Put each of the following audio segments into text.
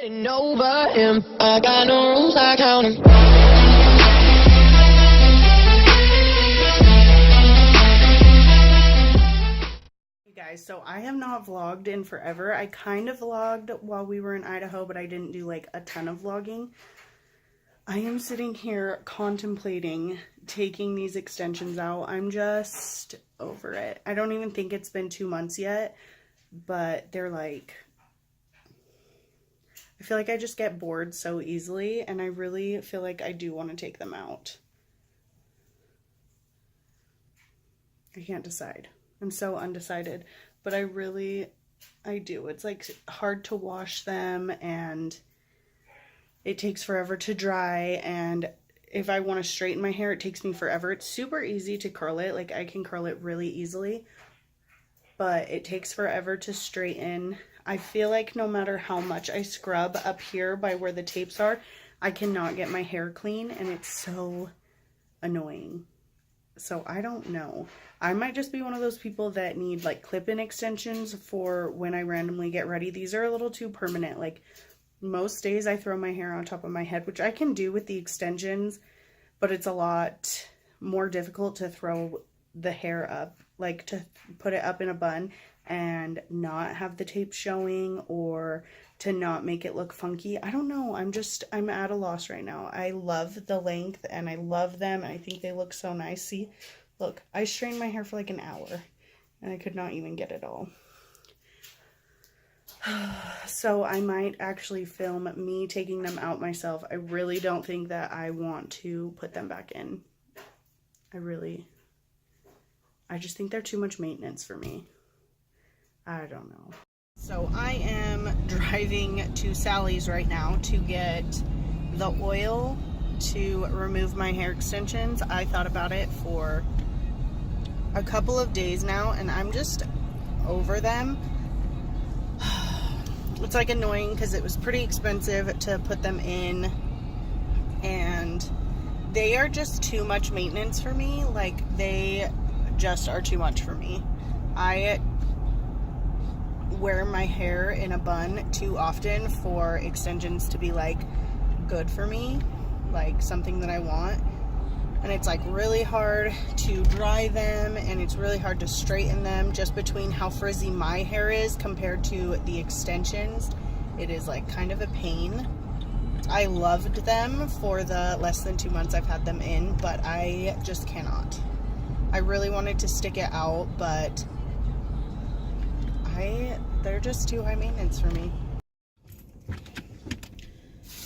Getting over him. I got no rules, I count 'em. Hey guys, so I have not vlogged in forever. I kind of vlogged while we were in Idaho, but I didn't do like a ton of vlogging. I am sitting here contemplating taking these extensions out. I'm just over it. I don't even think it's been 2 months yet, but they're like, I feel like I just get bored so easily, and I really feel like I do want to take them out. I can't decide. I'm so undecided, but I do. It's like hard to wash them, and it takes forever to dry, and if I want to straighten my hair, it takes me forever. It's super easy to curl it. Like, I can curl it really easily, but it takes forever to straighten. I feel like no matter how much I scrub up here by where the tapes are, I cannot get my hair clean, and it's so annoying. So I don't know. I might just be one of those people that need like clip-in extensions for when I randomly get ready. These are a little too permanent. Like, most days I throw my hair on top of my head, which I can do with the extensions, but it's a lot more difficult to throw the hair up, like to put it up in a bun and not have the tape showing, or to not make it look funky. I don't know. I'm at a loss right now. I love the length and I love them. I think they look so nice. See, look, I strained my hair for like an hour and I could not even get it all. So I might actually film me taking them out myself. I really don't think that I want to put them back in. I just think they're too much maintenance for me. I don't know. So I am driving to Sally's right now to get the oil to remove my hair extensions. I thought about it for a couple of days now, and I'm just over them. It's like annoying because it was pretty expensive to put them in, and they are just too much maintenance for me. Like, they just are too much for me. I wear my hair in a bun too often for extensions to be like good for me, like something that I want. And it's like really hard to dry them, and it's really hard to straighten them just between how frizzy my hair is compared to the extensions. It is like kind of a pain. I loved them for the less than 2 months I've had them in, but I just cannot. I really wanted to stick it out, but they're just too high maintenance for me.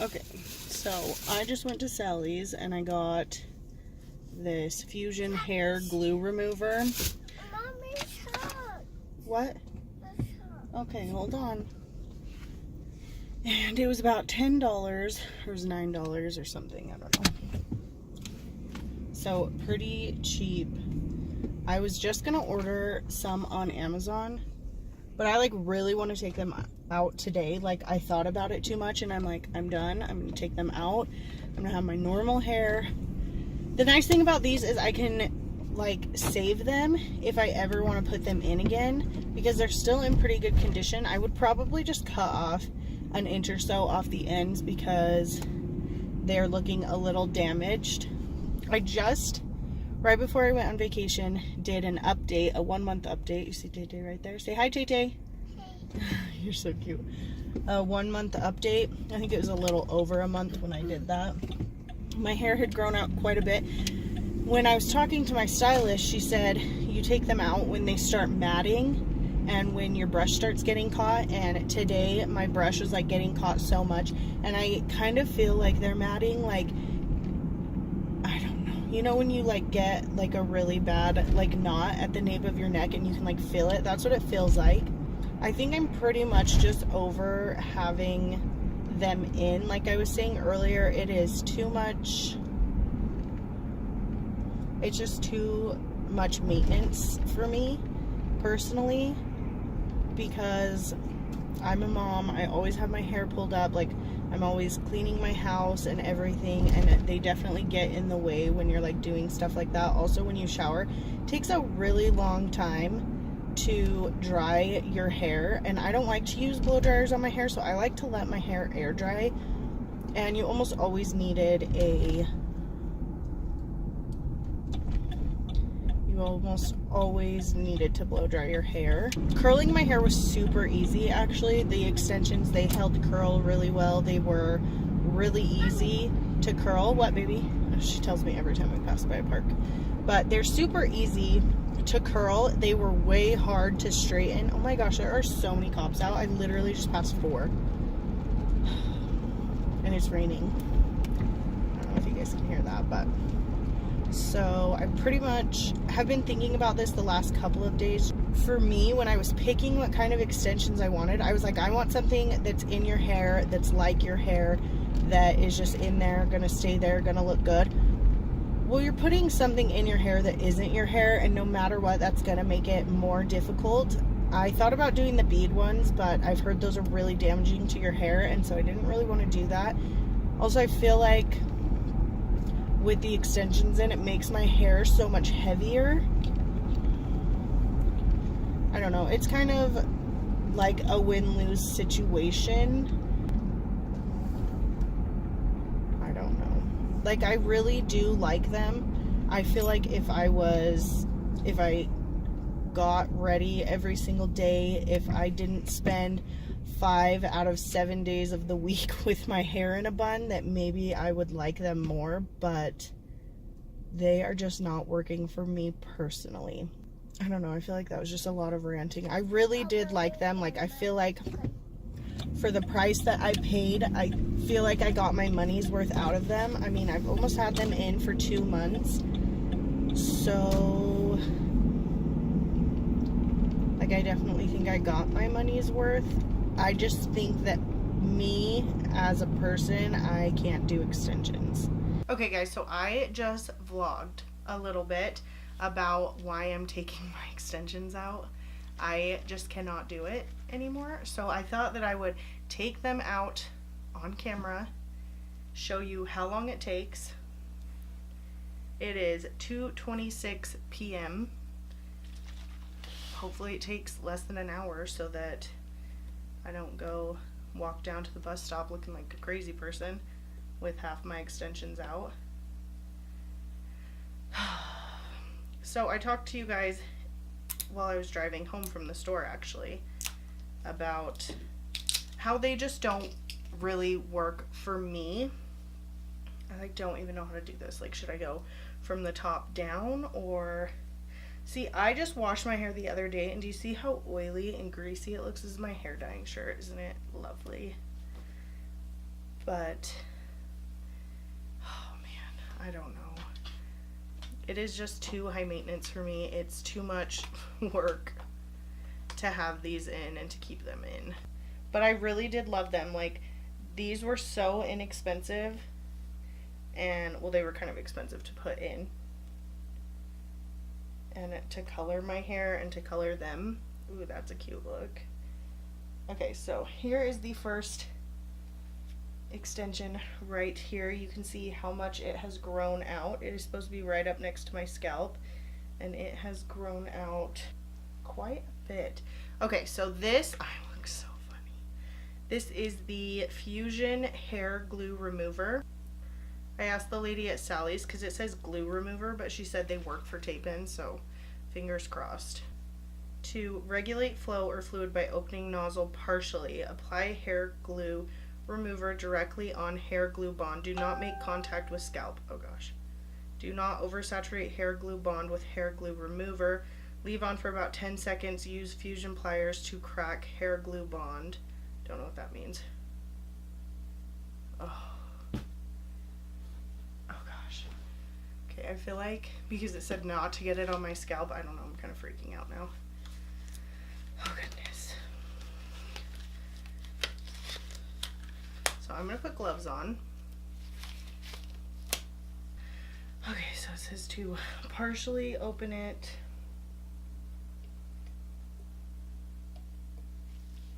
Okay, so I just went to Sally's and I got this Fusion hair glue remover. Mommy's hot. What? Okay, hold on. And it was about $10, or it was $9 or something, I don't know. So pretty cheap. I was just gonna order some on Amazon, but I like really want to take them out today. Like, I thought about it too much, and I'm like, I'm done. I'm gonna take them out. I'm gonna have my normal hair. The nice thing about these is I can like save them if I ever want to put them in again, because they're still in pretty good condition. I would probably just cut off an inch or so off the ends because they're looking a little damaged. I just, right before I went on vacation, did an update, a 1 month update. You see Tay Tay right there? Say hi, Tay Tay. Hey. You're so cute. A 1 month update. I think it was a little over a month when I did that. My hair had grown out quite a bit. When I was talking to my stylist, she said you take them out when they start matting and when your brush starts getting caught. And today my brush was like getting caught so much, and I kind of feel like they're matting. Like, I don't know, you know when you like get like a really bad like knot at the nape of your neck and you can like feel it? That's what it feels like. I think I'm pretty much just over having them in. Like I was saying earlier, it is too much. It's just too much maintenance for me personally, because I'm a mom. I always have my hair pulled up. Like, I'm always cleaning my house and everything, and they definitely get in the way when you're like doing stuff like that. Also, when you shower, it takes a really long time to dry your hair, and I don't like to use blow dryers on my hair, so I like to let my hair air dry. And you almost always needed to blow dry your hair. Curling my hair was super easy, actually. The extensions, they held curl really well. They were really easy to curl. What, baby? She tells me every time we pass by a park. But they're super easy to curl. They were way hard to straighten. Oh my gosh, there are so many cops out. I literally just passed 4. And it's raining. I don't know if you guys can hear that, but so I pretty much have been thinking about this the last couple of days. For me, when I was picking what kind of extensions I wanted, I was like, I want something that's in your hair, that's like your hair, that is just in there, gonna stay there, gonna look good. Well, you're putting something in your hair that isn't your hair, and no matter what, that's gonna make it more difficult. I thought about doing the bead ones, but I've heard those are really damaging to your hair, and so I didn't really want to do that. Also, I feel like with the extensions in, it makes my hair so much heavier. I don't know, it's kind of like a win-lose situation. I don't know. Like, I really do like them. I feel like if I got ready every single day, if I didn't spend 5 out of 7 days of the week with my hair in a bun, that maybe I would like them more, but they are just not working for me personally. I don't know, I feel like that was just a lot of ranting. I really did like them. Like, I feel like for the price that I paid, I feel like I got my money's worth out of them. I mean, I've almost had them in for 2 months, so like, I definitely think I got my money's worth. I just think that me as a person, I can't do extensions. Okay guys, so I just vlogged a little bit about why I'm taking my extensions out. I just cannot do it anymore. So I thought that I would take them out on camera, show you how long it takes. It is 2:26 p.m. Hopefully it takes less than an hour so that I don't go walk down to the bus stop looking like a crazy person with half my extensions out. So I talked to you guys while I was driving home from the store, actually, about how they just don't really work for me. I don't even know how to do this. Like, should I go from the top down, or... See, I just washed my hair the other day, and do you see how oily and greasy it looks? This is my hair dyeing shirt. Isn't it lovely? But, oh man, I don't know. It is just too high maintenance for me. It's too much work to have these in and to keep them in. But I really did love them. Like, these were so inexpensive, and, well, they were kind of expensive to put in and to color my hair and to color them. Ooh, that's a cute look. Okay, so here is the first extension right here. You can see how much it has grown out. It is supposed to be right up next to my scalp, and it has grown out quite a bit. Okay, so this, I look so funny. This is the Fusion Hair Glue Remover. I asked the lady at Sally's because it says glue remover, but she said they work for tape-ins, so fingers crossed. To regulate flow or fluid by opening nozzle partially, apply hair glue remover directly on hair glue bond. Do not make contact with scalp. Oh gosh. Do not oversaturate hair glue bond with hair glue remover. Leave on for about 10 seconds. Use fusion pliers to crack hair glue bond. Don't know what that means. Oh. I feel like, because it said not to get it on my scalp, I don't know, I'm kind of freaking out now. Oh goodness. So I'm going to put gloves on. Okay, so it says to partially open it.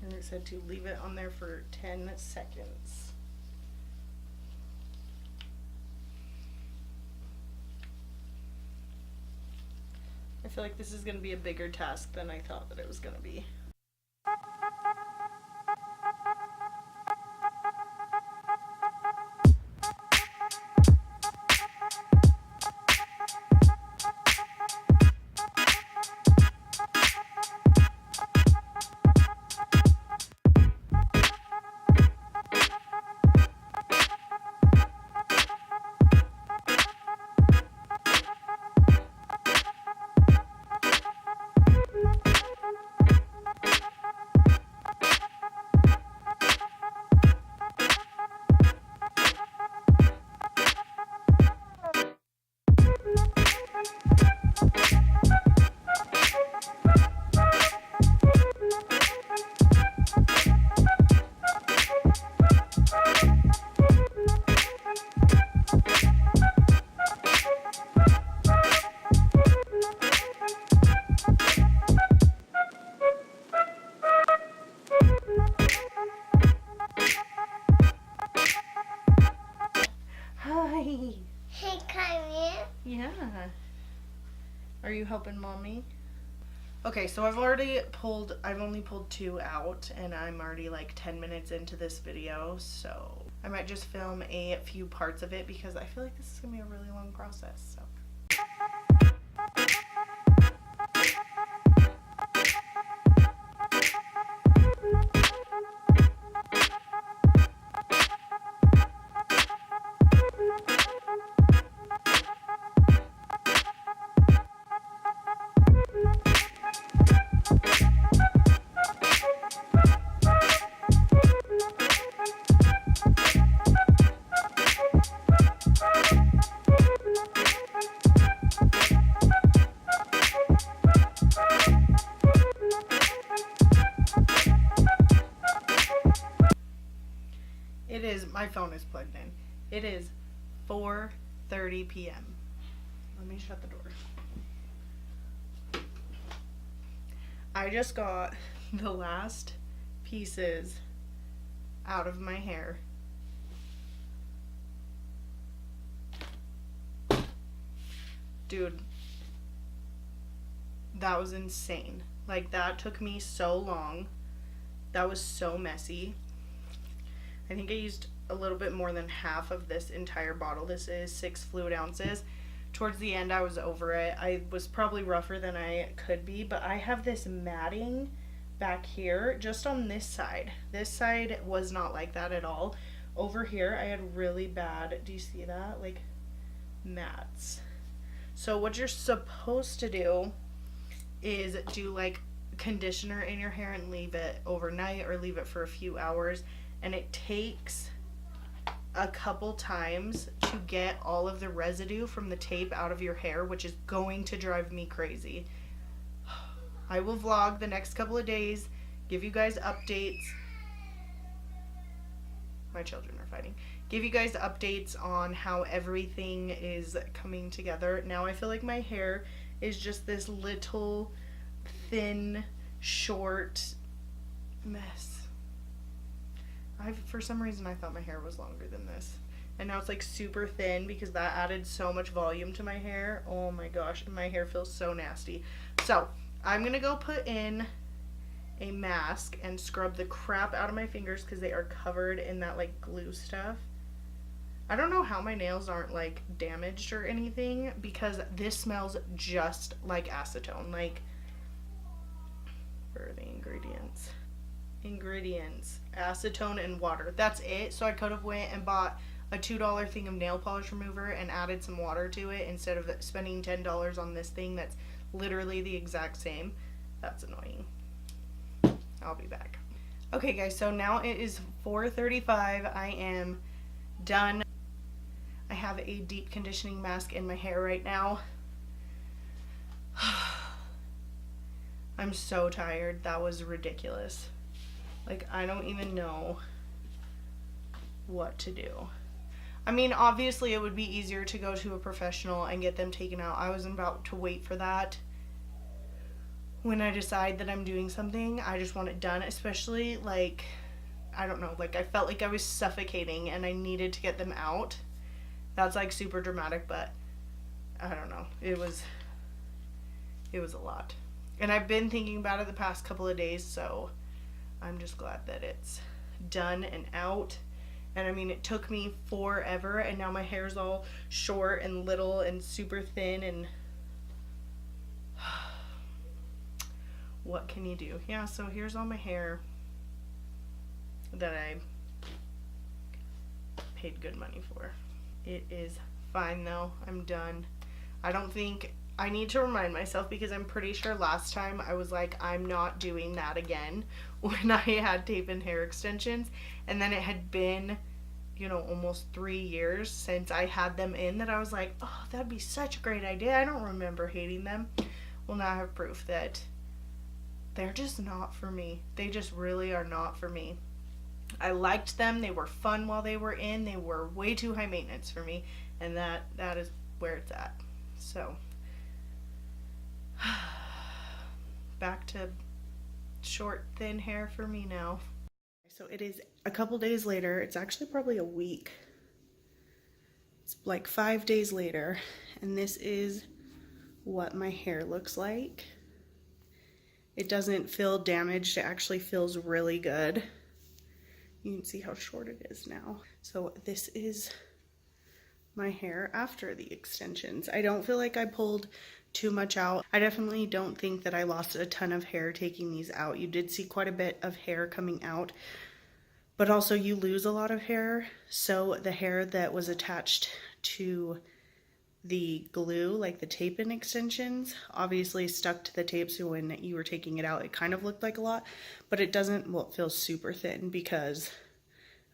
And it said to leave it on there for 10 seconds. I feel like this is going to be a bigger task than I thought that it was going to be. Hi. Hey, come here. Yeah. Are you helping mommy? Okay, so I've only pulled 2 out, and I'm already like 10 minutes into this video, so I might just film a few parts of it because I feel like this is gonna be a really long process, so. My phone is plugged in. It is 4:30 p.m. Let me shut the door. I just got the last pieces out of my hair. Dude, that was insane. Like, that took me so long. That was so messy. I think I used a little bit more than half of this entire bottle. This is 6 fluid ounces. Towards the end, I was over it. I was probably rougher than I could be, but I have this matting back here just on this side. This side was not like that at all. Over here, I had really bad, do you see that? Like, mats. So what you're supposed to do is do like conditioner in your hair and leave it overnight or leave it for a few hours. And it takes a couple times to get all of the residue from the tape out of your hair, which is going to drive me crazy. I will vlog the next couple of days, give you guys updates. My children are fighting. Give you guys updates on how everything is coming together. Now I feel like my hair is just this little thin, short mess. For some reason, I thought my hair was longer than this. And now it's like super thin because that added so much volume to my hair. Oh my gosh, my hair feels so nasty. So, I'm going to go put in a mask and scrub the crap out of my fingers because they are covered in that like glue stuff. I don't know how my nails aren't like damaged or anything because this smells just like acetone. Like, where are the ingredients? Acetone and water. That's it. So I could have went and bought a $2 thing of nail polish remover and added some water to it instead of spending $10 on this thing that's literally the exact same. That's annoying. I'll be back. Okay guys, so now it is 4:35. I am done. I have a deep conditioning mask in my hair right now. I'm so tired. That was ridiculous. Like, I don't even know what to do. I mean, obviously it would be easier to go to a professional and get them taken out. I was about to wait for that. When I decide that I'm doing something, I just want it done, especially, like, I don't know, like, I felt like I was suffocating and I needed to get them out. That's, like, super dramatic, but I don't know. It was a lot. And I've been thinking about it the past couple of days, so I'm just glad that it's done and out. And I mean, it took me forever, and now my hair's all short and little and super thin, and what can you do? Yeah, so here's all my hair that I paid good money for. It is fine though. I'm done. I don't think I need to remind myself, because I'm pretty sure last time I was like, I'm not doing that again when I had tape and hair extensions, and then it had been, you know, almost 3 years since I had them in, that I was like, oh, that'd be such a great idea. I don't remember hating them. Well, now I have proof that they're just not for me. They just really are not for me. I liked them. They were fun while they were in. They were way too high maintenance for me, and that is where it's at. So back to short, thin hair for me now. So it is a couple days later. It's actually probably a week. It's like 5 days later, and this is what my hair looks like. It doesn't feel damaged. It actually feels really good. You can see how short it is now. So this is my hair after the extensions. I don't feel like I pulled too much out. I definitely don't think that I lost a ton of hair taking these out. You did see quite a bit of hair coming out, but also you lose a lot of hair. So the hair that was attached to the glue, like the tape and extensions, obviously stuck to the tape, so when you were taking it out, it kind of looked like a lot, but it doesn't. Well, it feels super thin because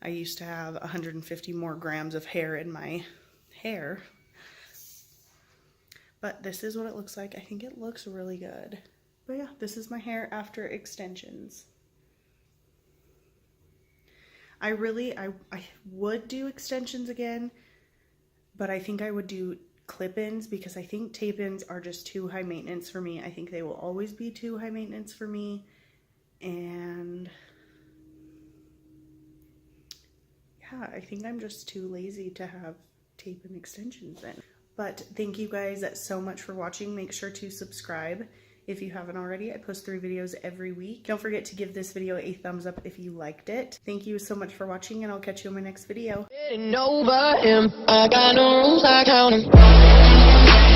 I used to have 150 more grams of hair in my hair. But this is what it looks like. I think it looks really good. But yeah, this is my hair after extensions. I would do extensions again, but I think I would do clip-ins, because I think tape-ins are just too high maintenance for me. I think they will always be too high maintenance for me, and yeah, I think I'm just too lazy to have tape and extensions in. But thank you guys so much for watching. Make sure to subscribe if you haven't already. I post 3 videos every week. Don't forget to give this video a thumbs up if you liked it. Thank you so much for watching, and I'll catch you in my next video. Getting over him. I got no rules, I count 'em.